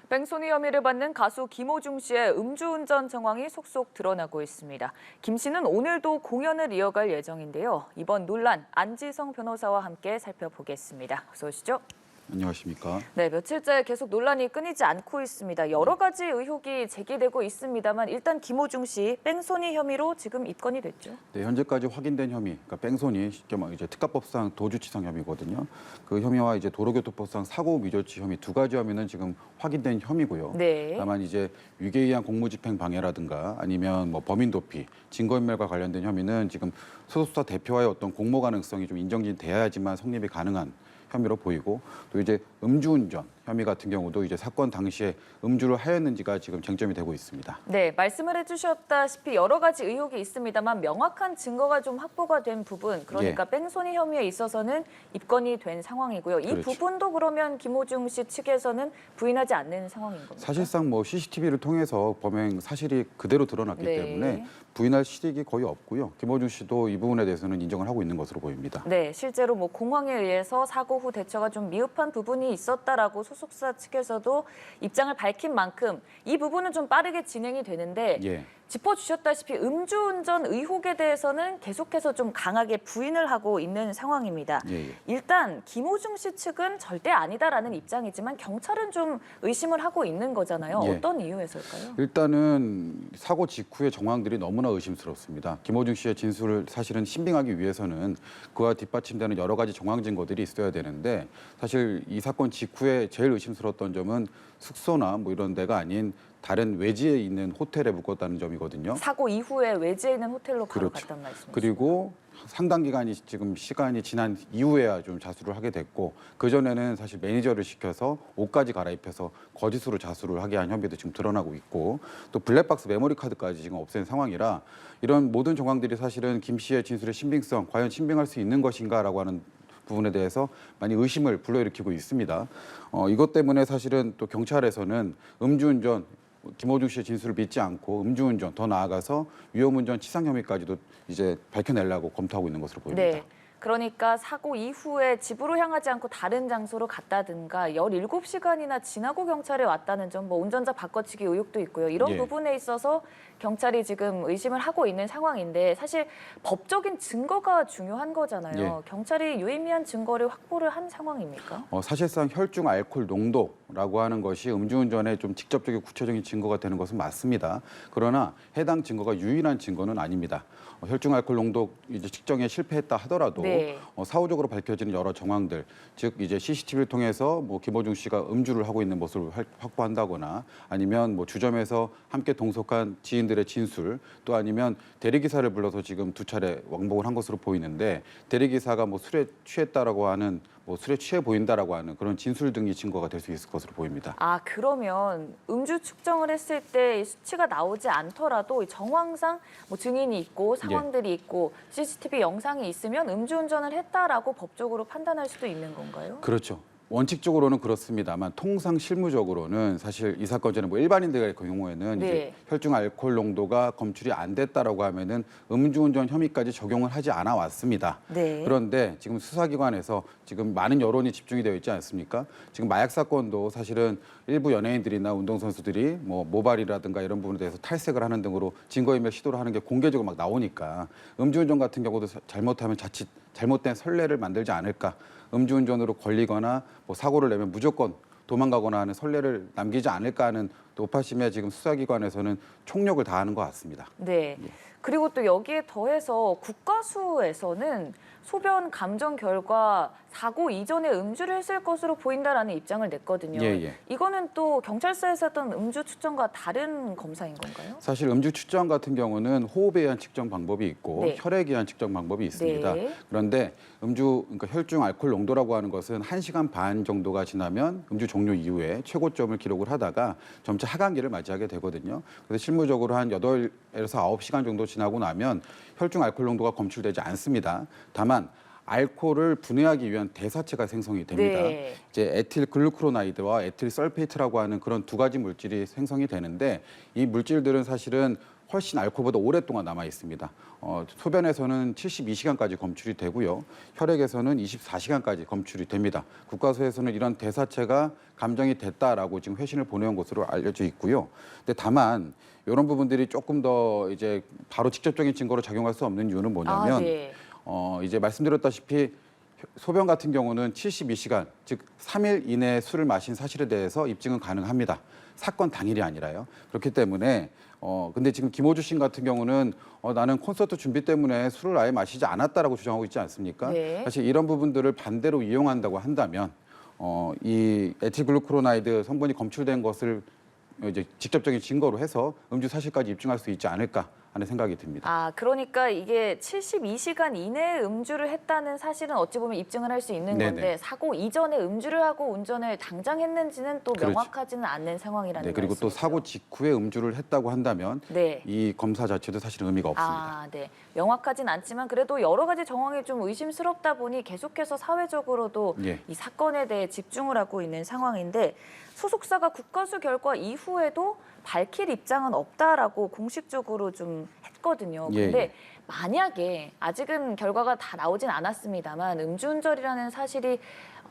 뺑소니 혐의를 받는 가수 김호중 씨의 음주운전 정황이 속속 드러나고 있습니다. 김 씨는 오늘도 공연을 이어갈 예정인데요. 이번 논란 안지성 변호사와 함께 살펴보겠습니다. 어서 오시죠. 안녕하십니까. 네, 며칠째 계속 논란이 끊이지 않고 있습니다. 여러 가지 의혹이 제기되고 있습니다만 일단 김호중 씨 뺑소니 혐의로 지금 입건이 됐죠. 네, 현재까지 확인된 혐의, 그러니까 뺑소니, 쉽게 말해 이제 특가법상 도주치상 혐의거든요. 그 혐의와 이제 도로교통법상 사고 미조치 혐의 두 가지 혐의는 지금 확인된 혐의고요. 네. 다만 이제 유괴에 의한 공무집행 방해라든가 아니면 뭐 범인 도피, 증거인멸과 관련된 혐의는 지금 소속사 대표와의 어떤 공모 가능성이 좀 인정돼야지만 성립이 가능한 혐의로 보이고, 또 이제 음주운전 혐의 같은 경우도 이제 사건 당시에 음주를 하였는지가 지금 쟁점이 되고 있습니다. 네, 말씀을 해주셨다시피 여러 가지 의혹이 있습니다만 명확한 증거가 좀 확보가 된 부분, 그러니까 뺑소니 혐의에 있어서는 입건이 된 상황이고요. 이 그렇죠. 부분도 그러면 김호중 씨 측에서는 부인하지 않는 상황인 겁니다. 사실상 뭐 CCTV를 통해서 범행 사실이 그대로 드러났기 네. 때문에 부인할 실익이 거의 없고요. 김호중 씨도 이 부분에 대해서는 인정을 하고 있는 것으로 보입니다. 네, 실제로 뭐 공황에 의해서 사고 후 대처가 좀 미흡한 부분이 있었다라고 소속사 측에서도 입장을 밝힌 만큼 이 부분은 좀 빠르게 진행이 되는데 짚어주셨다시피 음주운전 의혹에 대해서는 계속해서 좀 강하게 부인을 하고 있는 상황입니다. 일단 김호중 씨 측은 절대 아니다라는 입장이지만 경찰은 좀 의심을 하고 있는 거잖아요. 어떤 이유에서일까요? 일단은 사고 직후의 정황들이 너무나 의심스럽습니다. 김호중 씨의 진술을 사실은 신빙하기 위해서는 그와 뒷받침되는 여러 가지 정황 증거들이 있어야 되는데, 사실 이 사건 직후에 제일 의심스러웠던 점은 숙소나 뭐 이런 데가 아닌 다른 외지에 있는 호텔에 묵었다는 점이거든요. 사고 이후에 외지에 있는 호텔로 바로 갔단 말씀이시죠? 그리고 상당 기간이 지금 시간이 지난 이후에야 좀 자수를 하게 됐고, 그전에는 사실 매니저를 시켜서 옷까지 갈아입혀서 거짓으로 자수를 하게 한 혐의도 지금 드러나고 있고, 또 블랙박스 메모리 카드까지 지금 없앤 상황이라 이런 모든 정황들이 사실은 김 씨의 진술의 신빙성, 과연 신빙할 수 있는 것인가라고 하는 부분에 대해서 많이 의심을 불러일으키고 있습니다. 이것 때문에 사실은 또 경찰에서는 음주운전, 김호중 씨의 진술을 믿지 않고 음주운전, 더 나아가서 위험운전 치상 혐의까지도 이제 밝혀내려고 검토하고 있는 것으로 보입니다. 네. 그러니까 사고 이후에 집으로 향하지 않고 다른 장소로 갔다든가 17시간이나 지나고 경찰에 왔다는 점, 뭐 운전자 바꿔치기 의혹도 있고요. 이런 부분에 있어서 경찰이 지금 의심을 하고 있는 상황인데, 사실 법적인 증거가 중요한 거잖아요. 경찰이 유의미한 증거를 확보를 한 상황입니까? 사실상 혈중 알코올 농도라고 하는 것이 음주운전에 좀 직접적이고 구체적인 증거가 되는 것은 맞습니다. 그러나 해당 증거가 유일한 증거는 아닙니다. 혈중 알코올 농도 이제 측정에 실패했다 하더라도 사후적으로 밝혀지는 여러 정황들, 즉 이제 CCTV를 통해서 뭐 김호중 씨가 음주를 하고 있는 모습을 확보한다거나, 아니면 뭐 주점에서 함께 동석한 지인들의 진술, 또 아니면 대리기사를 불러서 지금 2차례 왕복을 한 것으로 보이는데, 대리기사가 뭐 술에 취했다라고 하는, 뭐 술에 취해 보인다라고 하는 그런 진술 등이 증거가 될 수 있을 것으로 보입니다. 아, 그러면 음주 측정을 했을 때 수치가 나오지 않더라도 정황상 뭐 증인이 있고 상황들이 있고 CCTV 영상이 있으면 음주운전을 했다라고 법적으로 판단할 수도 있는 건가요? 그렇죠. 원칙적으로는 그렇습니다만 통상 실무적으로는 사실 이 사건 전에 뭐 일반인들의 경우에는 이제 혈중 알코올 농도가 검출이 안 됐다라고 하면은 음주운전 혐의까지 적용을 하지 않아 왔습니다. 그런데 지금 수사기관에서 지금 많은 여론이 집중이 되어 있지 않습니까? 지금 마약 사건도 사실은 일부 연예인들이나 운동선수들이 뭐 모발이라든가 이런 부분에 대해서 탈색을 하는 등으로 증거인멸 시도를 하는 게 공개적으로 막 나오니까, 음주운전 같은 경우도 잘못하면 자칫 잘못된 선례를 만들지 않을까, 음주운전으로 걸리거나 뭐 사고를 내면 무조건 도망가거나 하는 선례를 남기지 않을까 하는 노파심에 지금 수사기관에서는 총력을 다하는 것 같습니다. 네. 그리고 또 여기에 더해서 국가수에서는 소변 감정 결과 사고 이전에 음주를 했을 것으로 보인다라는 입장을 냈거든요. 이거는 또 경찰서에서 했던 음주 측정과 다른 검사인 건가요? 사실 음주 측정 같은 경우는 호흡에 의한 측정 방법이 있고 혈액에 의한 측정 방법이 있습니다. 그런데 그러니까 혈중 알코올 농도라고 하는 것은 1시간 반 정도가 지나면 음주 종료 이후에 최고점을 기록을 하다가 점차 하강기를 맞이하게 되거든요. 그래서 실무적으로 한 8에서 9시간 정도 지나고 나면 혈중 알코올 농도가 검출되지 않습니다. 다만 알코올을 분해하기 위한 대사체가 생성이 됩니다. 네. 이제 에틸글루크로나이드와 에틸설페이트라고 하는 그런 두 가지 물질이 생성이 되는데 이 물질들은 사실은 훨씬 알코올보다 오랫동안 남아 있습니다. 소변에서는 72시간까지 검출이 되고요. 혈액에서는 24시간까지 검출이 됩니다. 국과수에서는 이런 대사체가 감정이 됐다라고 지금 회신을 보내온 것으로 알려져 있고요. 근데 다만 이런 부분들이 조금 더 이제 바로 직접적인 증거로 작용할 수 없는 이유는 뭐냐면 네. 이제 말씀드렸다시피 소변 같은 경우는 72시간, 즉 3일 이내에 술을 마신 사실에 대해서 입증은 가능합니다. 사건 당일이 아니라요. 그렇기 때문에 근데 지금 김호주 씨 같은 경우는 나는 콘서트 준비 때문에 술을 아예 마시지 않았다라고 주장하고 있지 않습니까? 네. 사실 이런 부분들을 반대로 이용한다고 한다면 이 에틸글루크로나이드 성분이 검출된 것을 이제 직접적인 증거로 해서 음주 사실까지 입증할 수 있지 않을까 하는 생각이 듭니다. 아, 그러니까 이게 72시간 이내에 음주를 했다는 사실은 어찌 보면 입증을 할 수 있는 네네. 건데 사고 이전에 음주를 하고 운전을 당장 했는지는 또 그렇죠. 명확하지는 않는 상황이라는 네, 그리고 또 말씀이죠. 사고 직후에 음주를 했다고 한다면 네. 이 검사 자체도 사실은 의미가 없습니다. 아, 네. 명확하진 않지만 그래도 여러 가지 정황이 좀 의심스럽다 보니 계속해서 사회적으로도 예. 이 사건에 대해 집중을 하고 있는 상황인데 소속사가 국가수 결과 이후에도 밝힐 입장은 없다라고 공식적으로 좀 했거든요. 예, 근데 예. 만약에 아직은 결과가 다 나오진 않았습니다만 음주운전이라는 사실이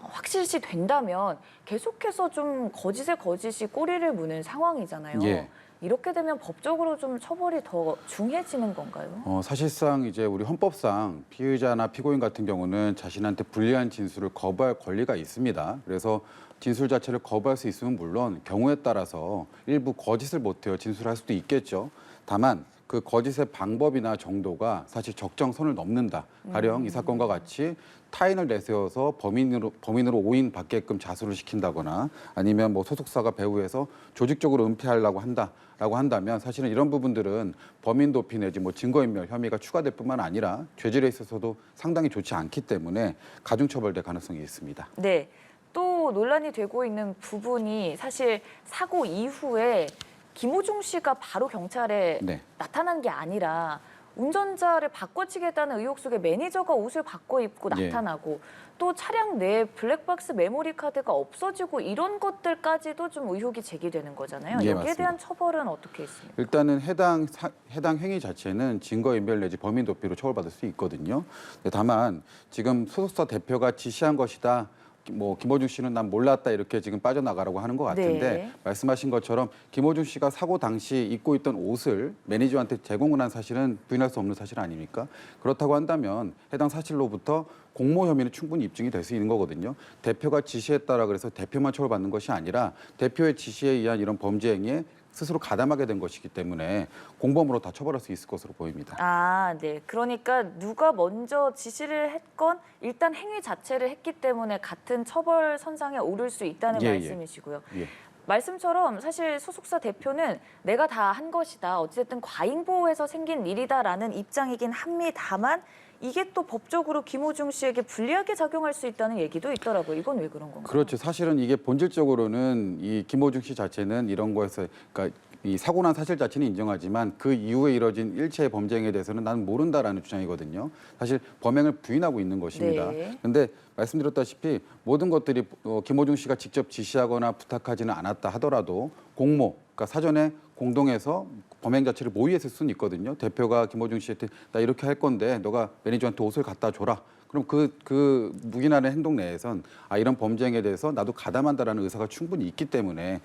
확실시 된다면 계속해서 좀 거짓에 거짓이 꼬리를 무는 상황이잖아요. 예. 이렇게 되면 법적으로 좀 처벌이 더 중해지는 건가요? 사실상 이제 우리 헌법상 피의자나 피고인 같은 경우는 자신한테 불리한 진술을 거부할 권리가 있습니다. 그래서 진술 자체를 거부할 수 있으면 물론 경우에 따라서 일부 거짓을 못해요 진술할 수도 있겠죠. 다만 그 거짓의 방법이나 정도가 사실 적정선을 넘는다. 가령 이 사건과 같이 타인을 내세워서 범인으로 5인 받게끔 자수를 시킨다거나 아니면 뭐 소속사가 배후에서 조직적으로 은폐하려고 한다라고 한다면 사실은 이런 부분들은 범인 도피 내지 뭐 증거인멸 혐의가 추가될 뿐만 아니라 죄질에 있어서도 상당히 좋지 않기 때문에 가중처벌될 가능성이 있습니다. 네. 또 논란이 되고 있는 부분이 사실 사고 이후에 김호중 씨가 바로 경찰에 네. 나타난 게 아니라 운전자를 바꿔치겠다는 의혹 속에 매니저가 옷을 바꿔 입고 예. 나타나고 또 차량 내에 블랙박스 메모리 카드가 없어지고 이런 것들까지도 좀 의혹이 제기되는 거잖아요. 예, 여기에 맞습니다. 대한 처벌은 어떻게 있습니까? 일단은 해당 행위 자체는 증거인멸 내지 범인 도피로 처벌받을 수 있거든요. 다만 지금 소속사 대표가 지시한 것이다. 뭐 김호중 씨는 난 몰랐다 이렇게 지금 빠져나가라고 하는 것 같은데 네. 말씀하신 것처럼 김호중 씨가 사고 당시 입고 있던 옷을 매니저한테 제공을 한 사실은 부인할 수 없는 사실 아닙니까? 그렇다고 한다면 해당 사실로부터 공모 혐의는 충분히 입증이 될 수 있는 거거든요. 대표가 지시했다라 그래서 대표만 처벌받는 것이 아니라 대표의 지시에 의한 이런 범죄 행위에 스스로 가담하게 된 것이기 때문에 공범으로 다 처벌할 수 있을 것으로 보입니다. 아, 네. 그러니까 누가 먼저 지시를 했건 일단 행위 자체를 했기 때문에 같은 처벌 선상에 오를 수 있다는 예, 예. 말씀이시고요. 예. 말씀처럼 사실 소속사 대표는 내가 다 한 것이다. 어쨌든 과잉보호해서 생긴 일이다라는 입장이긴 합니다만 이게 또 법적으로 김호중 씨에게 불리하게 작용할 수 있다는 얘기도 있더라고요. 이건 왜 그런 건가요? 그렇죠. 사실은 이게 본질적으로는 이 김호중 씨 자체는 이런 거에서 그러니까 이 사고 난 사실 자체는 인정하지만 그 이후에 이뤄진 일체의 범죄 행위에 대해서는 나는 모른다라는 주장이거든요. 사실 범행을 부인하고 있는 것입니다. 네. 그런데 말씀드렸다시피 모든 것들이 김호중 씨가 직접 지시하거나 부탁하지는 않았다 하더라도 공모, 그러니까 사전에 공동해서 범행 자체를 모의했을 수는 있거든요. 대표가 김호중 씨한테 나 이렇게 할 건데 너가 매니저한테 옷을 갖다 줘라. 그럼 그 묵인하는 행동 내에선 이런 범죄에 대해서 나도 가담한다라는 의사가 충분히 있기 때문에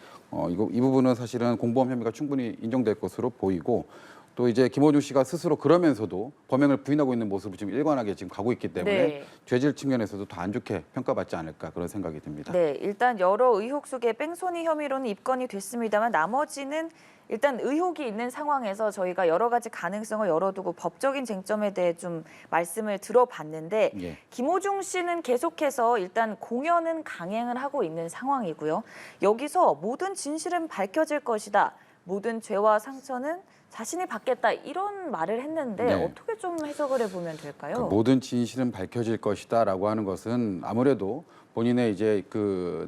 이 부분은 사실은 공범 혐의가 충분히 인정될 것으로 보이고 또 이제 김호중 씨가 스스로 그러면서도 범행을 부인하고 있는 모습을 지금 일관하게 지금 가고 있기 때문에 네. 죄질 측면에서도 더 안 좋게 평가받지 않을까 그런 생각이 듭니다. 네, 일단 여러 의혹 속에 뺑소니 혐의로는 입건이 됐습니다만 나머지는 일단 의혹이 있는 상황에서 저희가 여러 가지 가능성을 열어두고 법적인 쟁점에 대해 좀 말씀을 들어봤는데 예. 김호중 씨는 계속해서 일단 공연은 강행을 하고 있는 상황이고요. 여기서 모든 진실은 밝혀질 것이다. 모든 죄와 상처는 자신이 받겠다 이런 말을 했는데 네. 어떻게 좀 해석을 해보면 될까요? 모든 진실은 밝혀질 것이다라고 하는 것은 아무래도 본인의 이제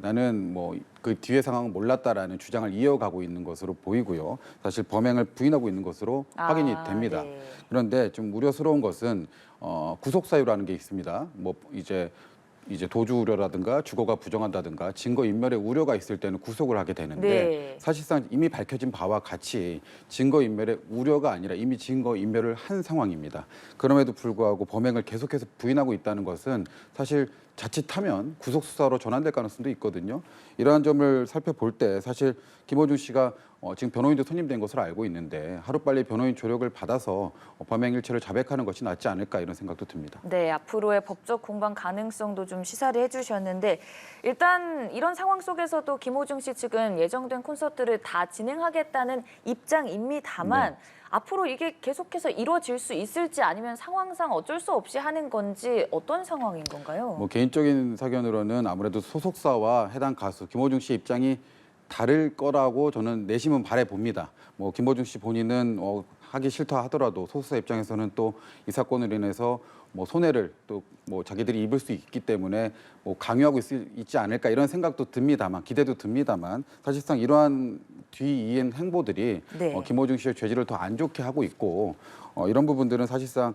나는 뭐 그 뒤의 상황은 몰랐다라는 주장을 이어가고 있는 것으로 보이고요. 사실 범행을 부인하고 있는 것으로 확인이 됩니다. 네. 그런데 좀 우려스러운 것은 구속 사유라는 게 있습니다. 뭐 이제 도주 우려라든가 주거가 부정한다든가 증거 인멸의 우려가 있을 때는 구속을 하게 되는데 네. 사실상 이미 밝혀진 바와 같이 증거 인멸의 우려가 아니라 이미 증거 인멸을 한 상황입니다. 그럼에도 불구하고 범행을 계속해서 부인하고 있다는 것은 사실 자칫하면 구속 수사로 전환될 가능성도 있거든요. 이러한 점을 살펴볼 때 사실 김호중 씨가 지금 변호인도 선임된 것으로 알고 있는데 하루빨리 변호인 조력을 받아서 범행 일체를 자백하는 것이 낫지 않을까 이런 생각도 듭니다. 네, 앞으로의 법적 공방 가능성도 좀 시사를 해주셨는데 일단 이런 상황 속에서도 김호중 씨 측은 예정된 콘서트를 다 진행하겠다는 입장입니다만 네. 앞으로 이게 계속해서 이루어질 수 있을지 아니면 상황상 어쩔 수 없이 하는 건지 어떤 상황인 건가요? 뭐 개인적인 사견으로는 아무래도 소속사와 해당 가수 김호중 씨 입장이 다를 거라고 저는 내심은 바래 봅니다. 뭐 김호중 씨 본인은 하기 싫다 하더라도 소속사 입장에서는 또 이 사건으로 인해서 뭐 손해를 또 뭐 자기들이 입을 수 있기 때문에 뭐 강요하고 있지 않을까 이런 생각도 듭니다만 기대도 듭니다만 사실상 이러한 뒤이은 행보들이 네. 김호중 씨의 죄질을 더 안 좋게 하고 있고 이런 부분들은 사실상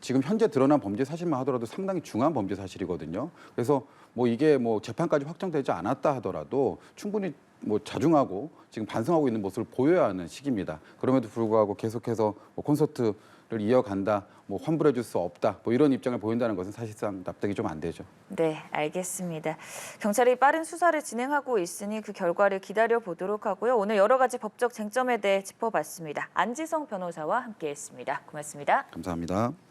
지금 현재 드러난 범죄 사실만 하더라도 상당히 중한 범죄 사실이거든요. 그래서 뭐 이게 뭐 재판까지 확정되지 않았다 하더라도 충분히 뭐 자중하고 지금 반성하고 있는 모습을 보여야 하는 시기입니다. 그럼에도 불구하고 계속해서 뭐 콘서트를 이어간다, 뭐 환불해줄 수 없다, 뭐 이런 입장을 보인다는 것은 사실상 납득이 좀 안 되죠. 네, 알겠습니다. 경찰이 빠른 수사를 진행하고 있으니 그 결과를 기다려 보도록 하고요. 오늘 여러 가지 법적 쟁점에 대해 짚어봤습니다. 안지성 변호사와 함께했습니다. 고맙습니다. 감사합니다.